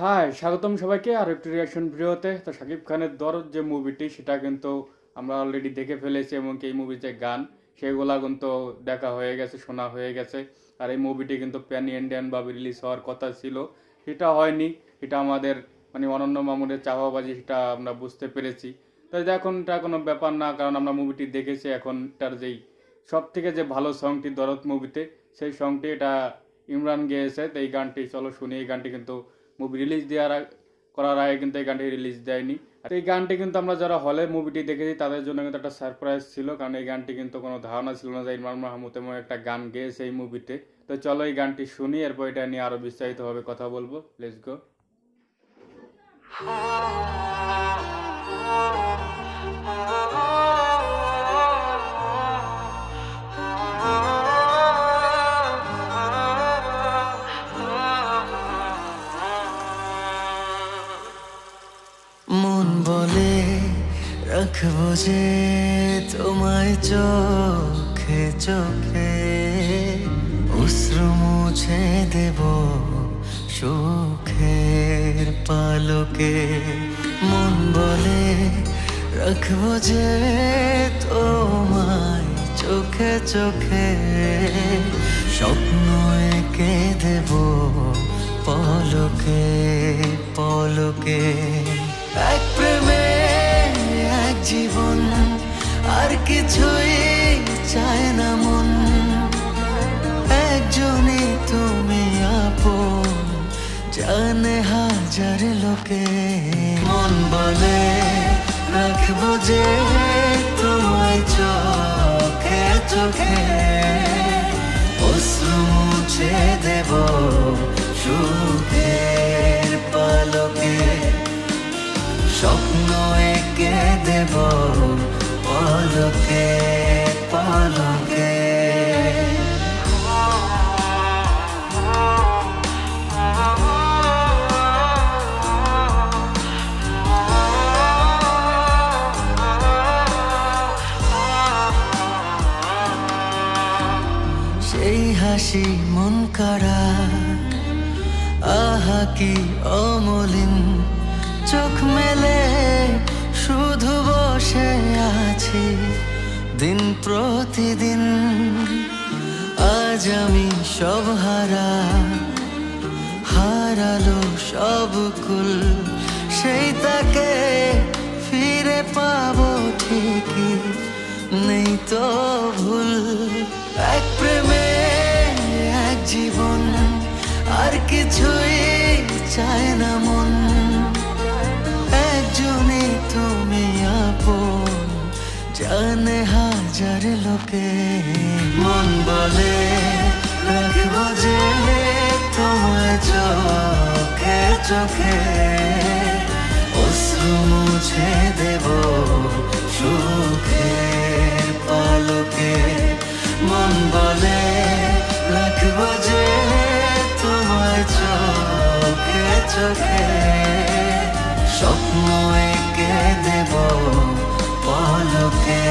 High, স্বাগতম সবাইকে আর একটি রিয়াকশন ভিডিওতে। তো শাকিব খানের দরদ যে মুভিটি সেটা কিন্তু আমরা অলরেডি দেখে ফেলেছি, এবং এই মুভির যে গান সেগুলা কিন্তু দেখা হয়ে গেছে, শোনা হয়ে গেছে। আর এই মুভিটি কিন্তু প্যান ইন্ডিয়ান ভাবে রিলিজ হওয়ার কথা ছিল, সেটা হয়নি। এটা আমাদের অনন্য মামুনের চাওয়াবাজি, সেটা আমরা বুঝতে পেরেছি। তো এখন এটা কোনো ব্যাপার না, কারণ আমরা মুভিটি দেখেছি। এখন তার যেই সব থেকে যে ভালো সংটি দরদ মুভিতে, সেই সংটি এটা ইমরান গেয়েছে। তো এই গানটি চলো শুনি। এই গানটি কিন্তু মুভি রিলিজ করার আগে কিন্তু এই গানটি রিলিজ দেয়নি। আর এই গানটি কিন্তু আমরা যারা হলে মুভিটি দেখেছি তাদের জন্য কিন্তু একটা সারপ্রাইজ ছিল, কারণ এই গানটি কিন্তু কোনো ধারণা ছিল না যে ইমরান মাহমুদ এমন একটা গান গেয়েছে এই মুভিতে। তো চলো এই গানটি শুনি, এরপর এটা নিয়ে আরো বিস্তারিতভাবে কথা বলবো। Let's go. মন বলে রাখবো যে তোমায় চোখে চোখে, অশ্রু মুছে দেব সুখের পালকে। মন বলে রাখবো যে তোমায় চোখে চোখে, স্বপ্ন এঁকে দেব পলকে পলকে। এক প্রেমে এক জীবন, আর কিছুই চায় না মন। একজনই তুমি আপন, জানে হাজার লোকে। মন বলে রাখবো যে তোমায় চোখে চোখে, অশ্রু মুছে দেব সুখের পালকে। স্বপ্ন এঁকে দেব পলকে পলকে। সেই হাসি মন কাড়া, আহা কি অমলিন। চোখ মেলে শুধু বসে আছি দিন প্রতিদিন। আজ আমি সব হারালো সব কুল। সেই তাকে ফিরে পাবো ঠিকই, নেই তো ভুল। এক প্রেমে এক জীবন, আর কিছুই চায় না মন। একজনই তুমি আপন, জানে হাজার লোকে। মন বলে রাখবো যে তোমায় চোখে চোখে, অশ্রু মুছে দেব সুখের পালকে। মন বলে রাখবো যে তোমায় চোখে চোখে, স্বপ্ন এঁকে দেব পলকে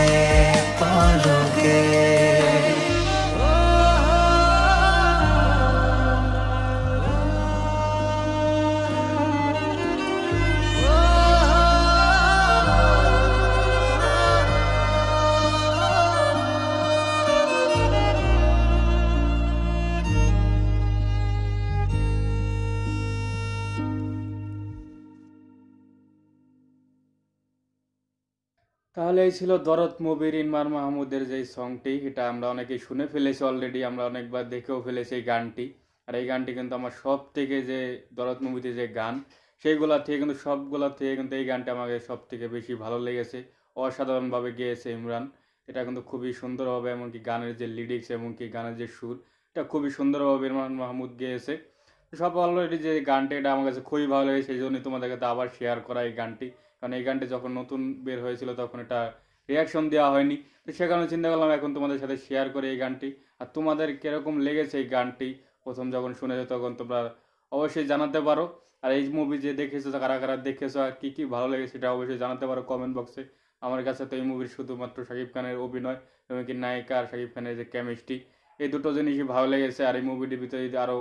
পলকে। তাহলে এই ছিল দরদ মুভির ইমরান মাহমুদের যে সংটি। এটা আমরা অনেকেই শুনে ফেলেছি অলরেডি, আমরা অনেকবার দেখেও ফেলেছি এই গানটি। আর এই গানটি কিন্তু আমার সব থেকে যে দরদ মুভিতে যে গান, সেইগুলা থেকে কিন্তু সবগুলা থেকে কিন্তু এই গানটা আমাকে সব থেকে বেশি ভালো লেগেছে। অসাধারণভাবে গেয়েছে ইমরান। এটা কিন্তু খুবই সুন্দরভাবে, এমনকি গানের যে লিরিক্স এমনকি গানের যে সুর, এটা খুবই সুন্দরভাবে ইমরান মাহমুদ গেয়েছে। সব অলরেডি যে গানটি, এটা আমার কাছে খুবই ভালো লেগেছে, সেই জন্যই তোমাদের কাছে আবার শেয়ার করা এই গানটি। কারণ এই গানটি যখন নতুন বের হয়েছিল তখন এটা রিয়াকশন দেওয়া হয়নি, তো সে কারণে চিন্তা করলাম এখন তোমাদের সাথে শেয়ার করে এই গানটি। আর তোমাদের কিরকম লেগেছে এই গানটি প্রথম যখন শুনেছো, তখন তোমরা অবশ্যই জানাতে পারো। আর এই মুভি যে দেখেছো, কারা কারা দেখেছো, আর কী কী ভালো লেগেছে সেটা অবশ্যই জানাতে পারো কমেন্ট বক্সে। আমার কাছে তো এই মুভির শুধুমাত্র শাকিব খানের অভিনয় এবং কি নায়িকা আর শাকিব খানের যে কেমিস্ট্রি, এই দুটো জিনিসই ভালো লেগেছে। আর এই মুভিটির ভিতরে যদি আরও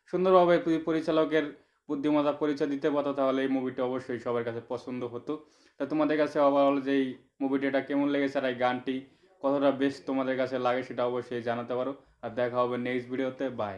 সুন্দরভাবে পরিচালকের বুদ্ধিমত্তার পরিচয় দিতে পারতো তাহলে এই মুভিটা অবশ্যই সবার কাছে পছন্দ হতো। তা তোমাদের কাছে ওভারঅল যেই মুভিটা কেমন লেগেছে আর এই গানটি কতটা বেস্ট তোমাদের কাছে লাগে সেটা অবশ্যই জানাতে পারো। আর দেখা হবে নেক্সট ভিডিওতে। বাই।